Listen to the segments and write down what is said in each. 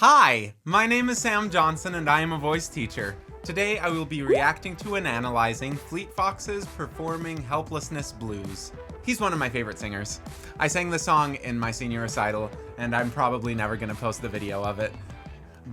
Hi, my name is Sam Johnson and I am a voice teacher. Today I will be reacting to and analyzing Fleet Foxes performing Helplessness Blues. He's one of my favorite singers. I sang the song in my senior recital and I'm probably never going to post the video of it.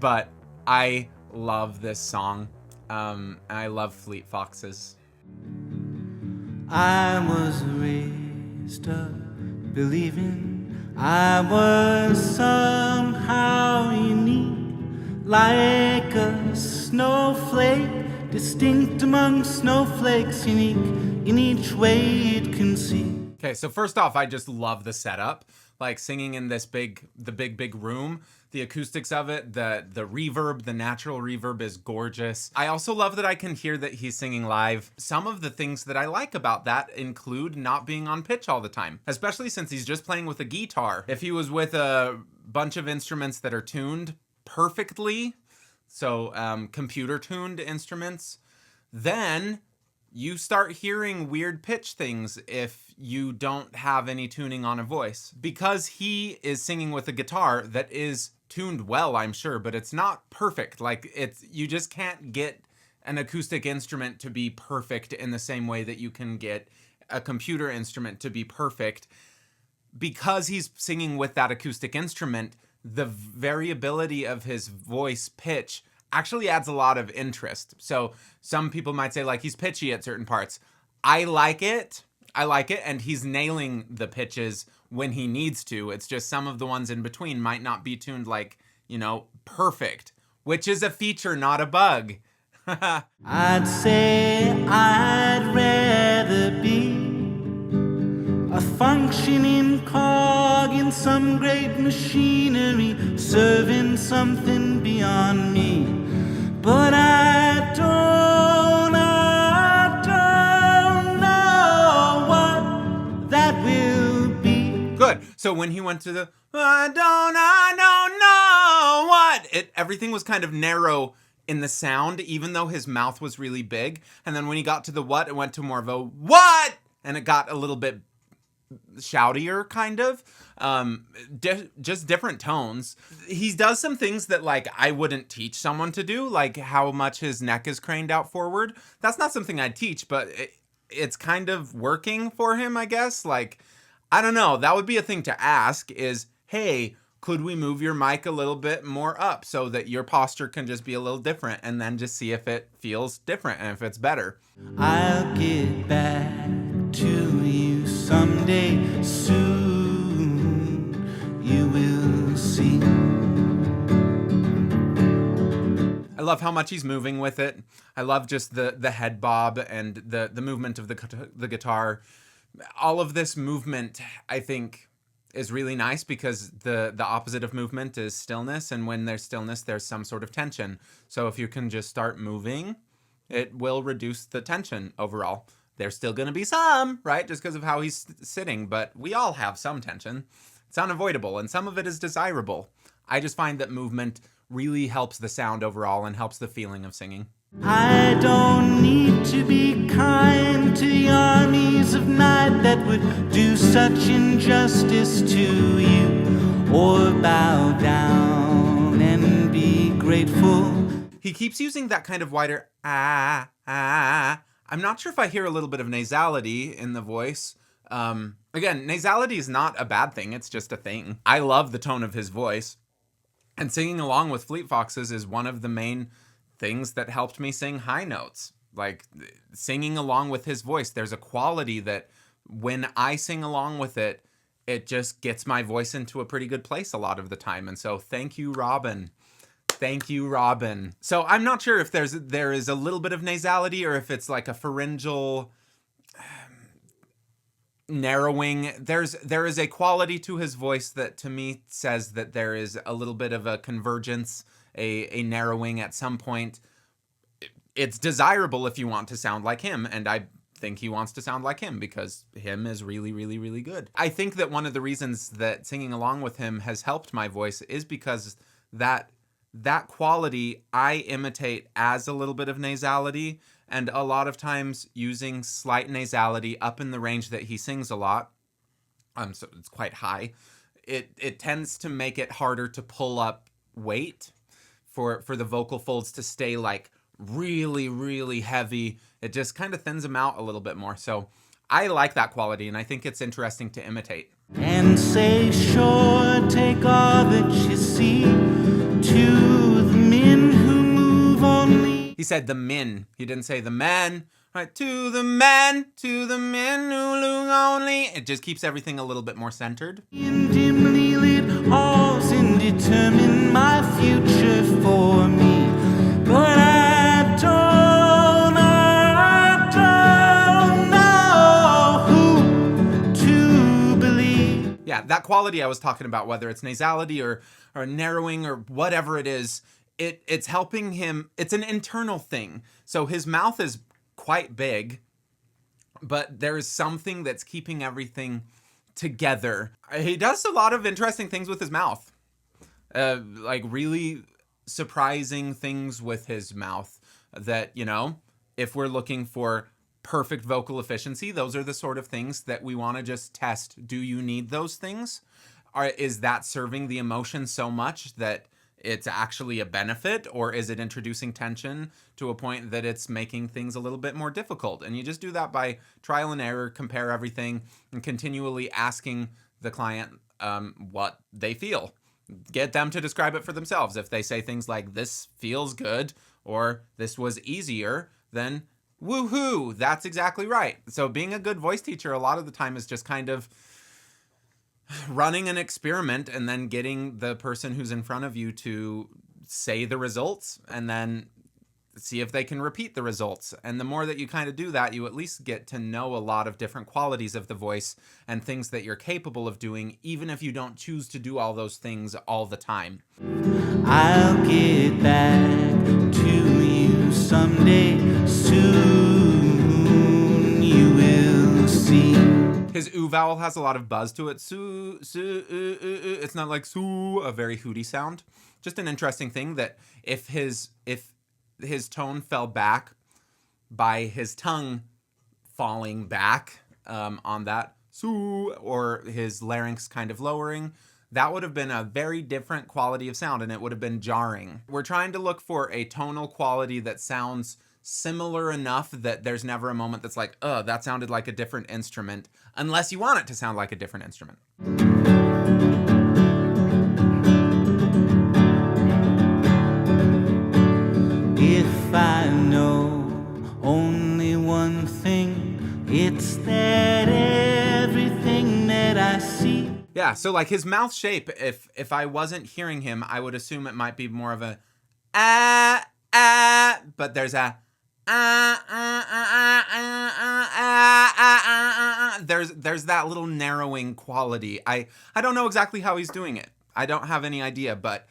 But I love this song. I love Fleet Foxes. I was raised up believing I was somehow unique, like a snowflake, distinct among snowflakes, unique in each way it can see. Okay, so first off, I just love the setup. Like singing in this big room, the acoustics of it, the reverb, the natural reverb is gorgeous. I also love that I can hear that he's singing live. Some of the things that I like about that include not being on pitch all the time, especially since he's just playing with a guitar. If he was with a bunch of instruments that are tuned perfectly, so computer tuned instruments, then you start hearing weird pitch things if you don't have any tuning on a voice. Because he is singing with a guitar that is tuned well, I'm sure, but it's not perfect. Like, you just can't get an acoustic instrument to be perfect in the same way that you can get a computer instrument to be perfect. Because he's singing with that acoustic instrument, the variability of his voice pitch actually adds a lot of interest. So some people might say, like, he's pitchy at certain parts. I like it, and he's nailing the pitches when he needs to. It's just some of the ones in between might not be tuned like, perfect, which is a feature, not a bug. I'd say I'd rather be a functioning cog in some great machinery, serving something beyond me. But I don't know what that will be. Good. So when he went to the I don't know what, everything was kind of narrow in the sound, even though his mouth was really big. And then when he got to the what, it went to more of a what, and it got a little bit shoutier, kind of. Just different tones. He does some things that, like, I wouldn't teach someone to do, like how much his neck is craned out forward. That's not something I'd teach, but it's kind of working for him, I guess. Like, I don't know. That would be a thing to ask is, hey, could we move your mic a little bit more up so that your posture can just be a little different, and then just see if it feels different and if it's better. I'll get back to you someday soon, you will see. I love how much he's moving with it. I love just the head bob and the movement of the guitar. All of this movement, I think, is really nice because the opposite of movement is stillness, and when there's stillness, there's some sort of tension. So if you can just start moving, it will reduce the tension overall. There's still going to be some, right, just because of how he's sitting, but we all have some tension. It's unavoidable, and some of it is desirable. I just find that movement really helps the sound overall and helps the feeling of singing. I don't need to be kind to the armies of night that would do such injustice to you, or bow down and be grateful. He keeps using that kind of wider I'm not sure if I hear a little bit of nasality in the voice. Again, nasality is not a bad thing. It's just a thing. I love the tone of his voice. And singing along with Fleet Foxes is one of the main things that helped me sing high notes. Like, singing along with his voice, there's a quality that when I sing along with it, it just gets my voice into a pretty good place a lot of the time. And so thank you, Robin. Thank you, Robin. So I'm not sure if there is a little bit of nasality or if it's like a pharyngeal narrowing. There is a quality to his voice that to me says that there is a little bit of a convergence, a narrowing at some point. It's desirable if you want to sound like him, and I think he wants to sound like him because him is really, really, really good. I think that one of the reasons that singing along with him has helped my voice is because that quality I imitate as a little bit of nasality, and a lot of times using slight nasality up in the range that he sings a lot. So it's quite high. It tends to make it harder to pull up weight for the vocal folds to stay like really, really heavy. It just kind of thins them out a little bit more. So I like that quality, and I think it's interesting to imitate. And say, sure, take all that you see to the men who move only. He said the men. He didn't say the men. Right, to the men who look only. It just keeps everything a little bit more centered. In dimly lit halls and determine my future for me. But I don't know who to believe. Yeah, that quality I was talking about, whether it's nasality or narrowing or whatever it is, it's helping him. It's an internal thing. So his mouth is quite big, but there's something that's keeping everything together. He does a lot of interesting things with his mouth, like really surprising things with his mouth that, you know, if we're looking for perfect vocal efficiency, those are the sort of things that we want to just test. Do you need those things? Is that serving the emotion so much that it's actually a benefit, or is it introducing tension to a point that it's making things a little bit more difficult? And you just do that by trial and error, compare everything, and continually asking the client what they feel. Get them to describe it for themselves. If they say things like, this feels good, or this was easier, then woohoo, that's exactly right. So being a good voice teacher a lot of the time is just kind of running an experiment and then getting the person who's in front of you to say the results and then see if they can repeat the results. And the more that you kind of do that, you at least get to know a lot of different qualities of the voice and things that you're capable of doing, even if you don't choose to do all those things all the time. I'll get back to you someday soon, you will see. His oo vowel has a lot of buzz to it. Su, it's not like su, a very hooty sound. Just an interesting thing that if his tone fell back by his tongue falling back on that su, or his larynx kind of lowering, that would have been a very different quality of sound, and it would have been jarring. We're trying to look for a tonal quality that sounds similar enough that there's never a moment that's like, oh, that sounded like a different instrument, unless you want it to sound like a different instrument. If I know only one thing, it's that everything that I see. Yeah, so like his mouth shape, if I wasn't hearing him, I would assume it might be more of a but there's a there's that little narrowing quality. I don't know exactly how he's doing it. I don't have any idea, but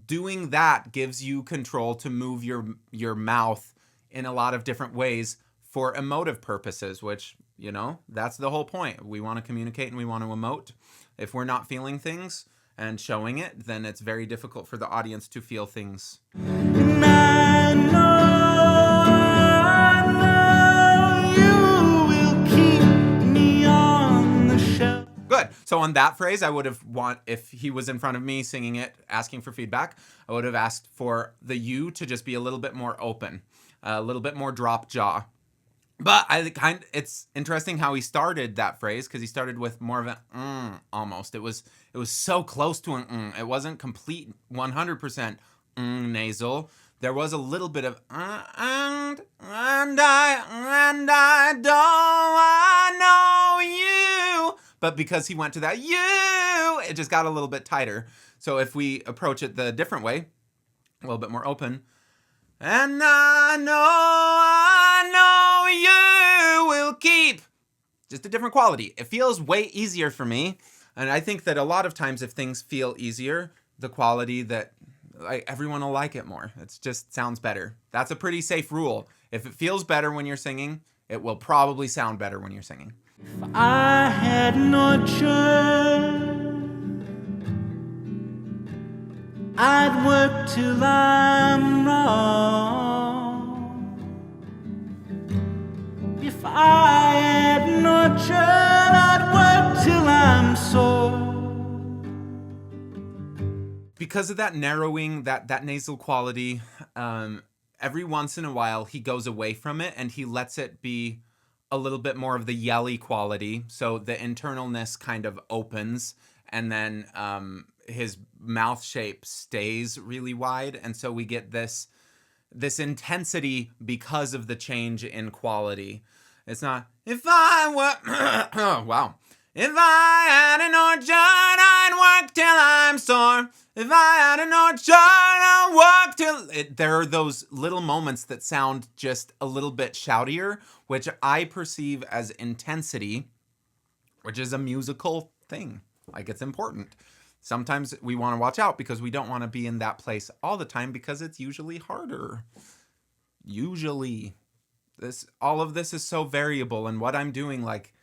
doing that gives you control to move your mouth in a lot of different ways for emotive purposes, which, you know, that's the whole point. We want to communicate and we want to emote. If we're not feeling things and showing it, then it's very difficult for the audience to feel things. And I know you will keep me on the show. Good. So on that phrase, I would have if he was in front of me singing it, asking for feedback, I would have asked for the you to just be a little bit more open, a little bit more drop jaw. But it's interesting how he started that phrase, because he started with more of an almost. It was so close to an It wasn't complete 100% nasal. There was a little bit of and I know you. But because he went to that you, it just got a little bit tighter. So if we approach it the different way, a little bit more open, and I know you will keep. Just a different quality. It feels way easier for me. And I think that a lot of times if things feel easier, the quality that everyone will like it more. It just sounds better. That's a pretty safe rule. If it feels better when you're singing, it will probably sound better when you're singing. If I had no choice, I'd work till I'm wrong. If I had no choice, I'd work till I'm sore. because of that narrowing, that nasal quality, every once in a while he goes away from it and he lets it be a little bit more of the yelly quality. So the internalness kind of opens, and then his mouth shape stays really wide. And so we get this intensity because of the change in quality. It's not, if I were, oh, wow. If I had an orchard, I'd work till I'm sore. If I had an orchard, I'd work till... There are those little moments that sound just a little bit shoutier, which I perceive as intensity, which is a musical thing. Like, it's important. Sometimes we want to watch out because we don't want to be in that place all the time because it's usually harder. Usually. All of this is so variable, and what I'm doing, like,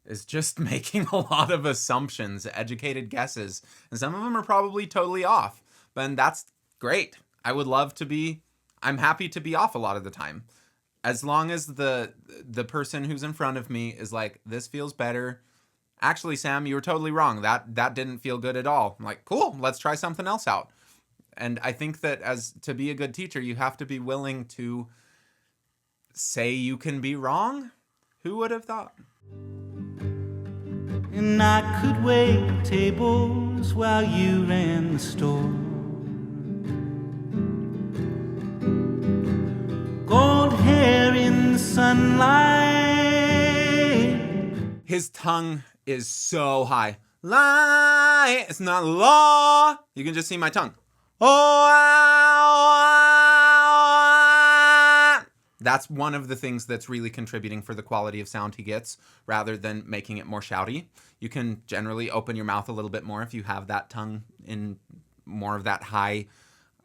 is just making a lot of assumptions, educated guesses, and some of them are probably totally off, but that's great. I'm happy to be off a lot of the time, as long as the person who's in front of me is like, this feels better. Actually, Sam, you were totally wrong. That didn't feel good at all. I'm like, cool, let's try something else out. And I think that to be a good teacher, you have to be willing to say you can be wrong. Who would have thought? And I could wait tables while you ran the store. Gold hair in the sunlight. His tongue is so high. Lie. It's not law. You can just see my tongue. That's one of the things that's really contributing for the quality of sound he gets, rather than making it more shouty. You can generally open your mouth a little bit more if you have that tongue in more of that high,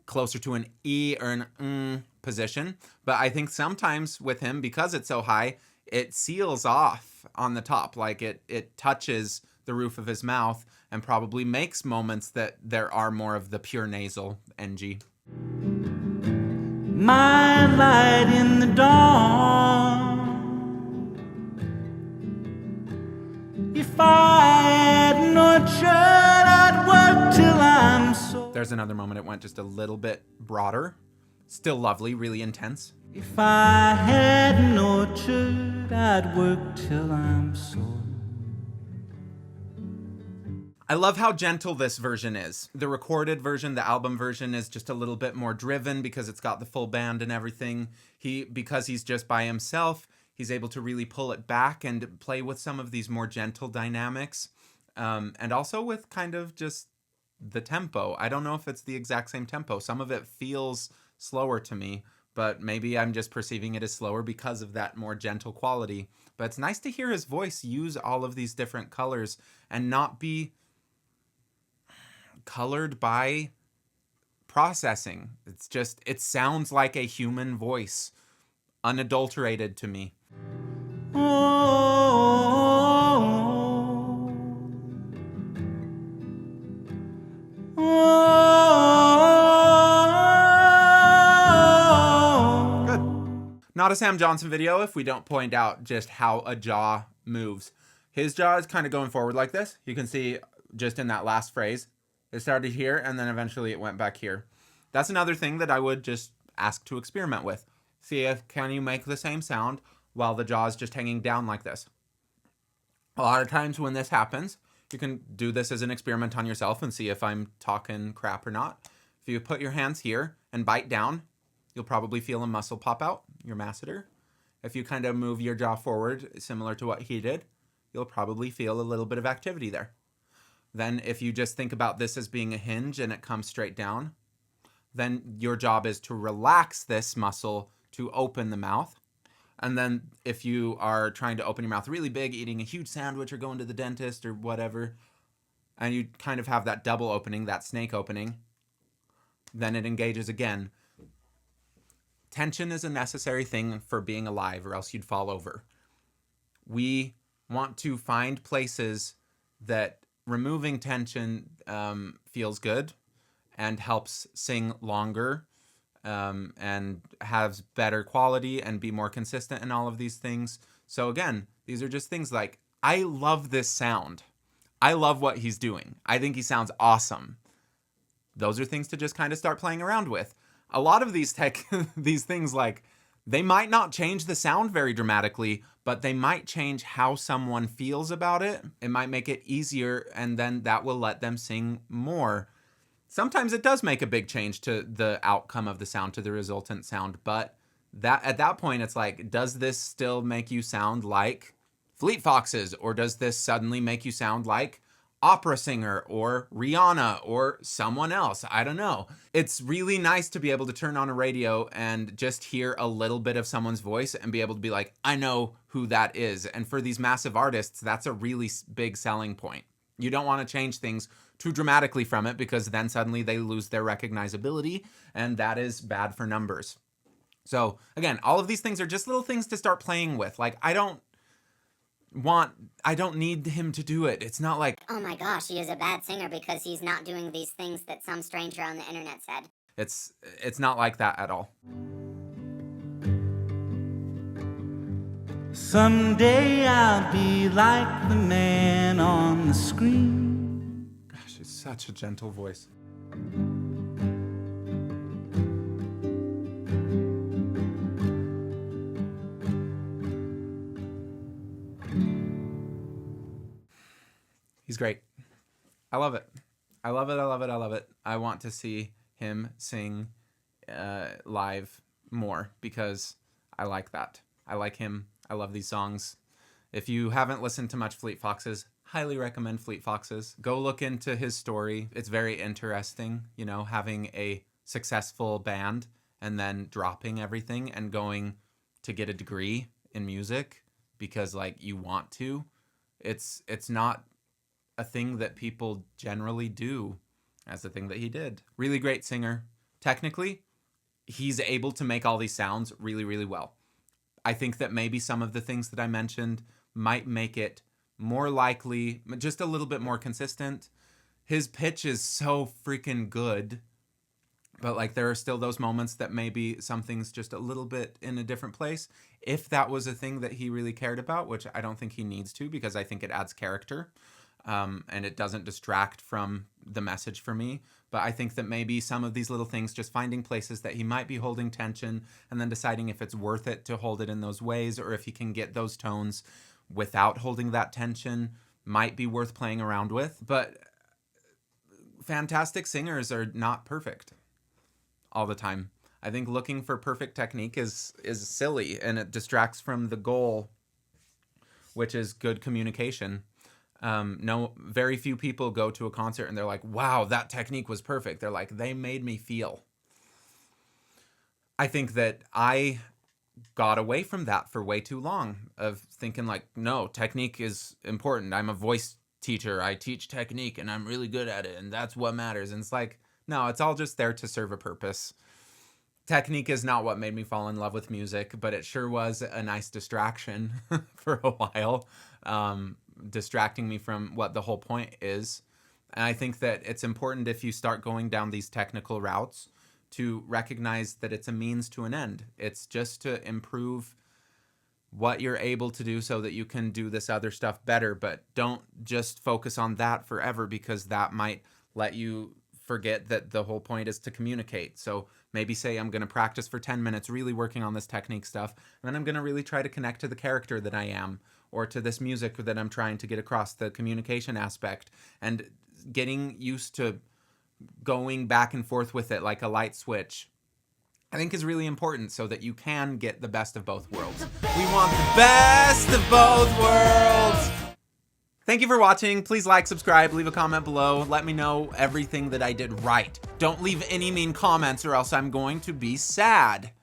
closer to an E or an position. But I think sometimes with him, because it's so high, it seals off on the top. Like it touches the roof of his mouth and probably makes moments that there are more of the pure nasal NG. My light in the dawn. If I had an orchard, I'd work till I'm so. There's another moment it went just a little bit broader. Still lovely, really intense. If I had an orchard, I'd work till I'm sore. I love how gentle this version is. The recorded version, the album version, is just a little bit more driven because it's got the full band and everything. Because he's just by himself, he's able to really pull it back and play with some of these more gentle dynamics. And also with kind of just the tempo. I don't know if it's the exact same tempo. Some of it feels slower to me, but maybe I'm just perceiving it as slower because of that more gentle quality. But it's nice to hear his voice use all of these different colors and not be colored by processing. It sounds like a human voice, unadulterated to me. Not a Sam Johnson video if we don't point out just how a jaw moves. His jaw is kind of going forward like this. You can see just in that last phrase. It started here and then eventually it went back here. That's another thing that I would just ask to experiment with. See if can you make the same sound while the jaw is just hanging down like this. A lot of times when this happens, you can do this as an experiment on yourself and see if I'm talking crap or not. If you put your hands here and bite down, you'll probably feel a muscle pop out, your masseter. If you kind of move your jaw forward, similar to what he did, you'll probably feel a little bit of activity there. Then if you just think about this as being a hinge and it comes straight down, then your job is to relax this muscle to open the mouth. And then if you are trying to open your mouth really big, eating a huge sandwich or going to the dentist or whatever, and you kind of have that double opening, that snake opening, then it engages again. Tension is a necessary thing for being alive, or else you'd fall over. We want to find places that removing tension feels good and helps sing longer and has better quality and be more consistent in all of these things. So again, these are just things like, I love this sound. I love what he's doing. I think he sounds awesome. those are things to just kind of start playing around with. A lot of these these things, like, they might not change the sound very dramatically, but they might change how someone feels about it. It might make it easier, and then that will let them sing more. Sometimes it does make a big change to the outcome of the sound, to the resultant sound, but that at that point, it's like, does this still make you sound like Fleet Foxes, or does this suddenly make you sound like opera singer or Rihanna or someone else? I don't know. It's really nice to be able to turn on a radio and just hear a little bit of someone's voice and be able to be like, I know who that is. And for these massive artists, that's a really big selling point. You don't want to change things too dramatically from it, because then suddenly they lose their recognizability, and that is bad for numbers. So again, all of these things are just little things to start playing with. Like, I don't need him to do it. It's not like, oh my gosh, he is a bad singer because he's not doing these things that some stranger on the internet said. It's not like that at all. Someday I'll be like the man on the screen. Gosh, it's such a gentle voice. He's great. I love it. I love it. I love it. I love it. I want to see him sing live more, because I like that. I like him. I love these songs. If you haven't listened to much Fleet Foxes, highly recommend Fleet Foxes. Go look into his story. It's very interesting, you know, having a successful band and then dropping everything and going to get a degree in music because, like, you want to. It's not a thing that people generally do as the thing that he did. Really great singer. Technically, he's able to make all these sounds really, really well. I think that maybe some of the things that I mentioned might make it more likely, just a little bit more consistent. His pitch is so freaking good, but like, there are still those moments that maybe something's just a little bit in a different place. If that was a thing that he really cared about, which I don't think he needs to, because I think it adds character. And it doesn't distract from the message for me. But I think that maybe some of these little things, just finding places that he might be holding tension and then deciding if it's worth it to hold it in those ways, or if he can get those tones without holding that tension, might be worth playing around with. But fantastic singers are not perfect all the time. I think looking for perfect technique is silly, and it distracts from the goal, which is good communication. Very few people go to a concert and they're like, wow, that technique was perfect. They're like, they made me feel. I think that I got away from that for way too long, of thinking like, no, technique is important. I'm a voice teacher. I teach technique and I'm really good at it, and that's what matters. And it's like, no, it's all just there to serve a purpose. Technique is not what made me fall in love with music, but it sure was a nice distraction for a while. Distracting me from what the whole point is. And I think that it's important, if you start going down these technical routes, to recognize that it's a means to an end. It's just to improve what you're able to do so that you can do this other stuff better, but don't just focus on that forever, because that might let you forget that the whole point is to communicate. So maybe say, I'm going to practice for 10 minutes really working on this technique stuff, and then I'm going to really try to connect to the character that I am, or to this music that I'm trying to get across, the communication aspect, and getting used to going back and forth with it like a light switch, I think is really important, so that you can get the best of both worlds. We want the best of both worlds. Thank you for watching. Please like, subscribe, leave a comment below. Let me know everything that I did right. Don't leave any mean comments, or else I'm going to be sad.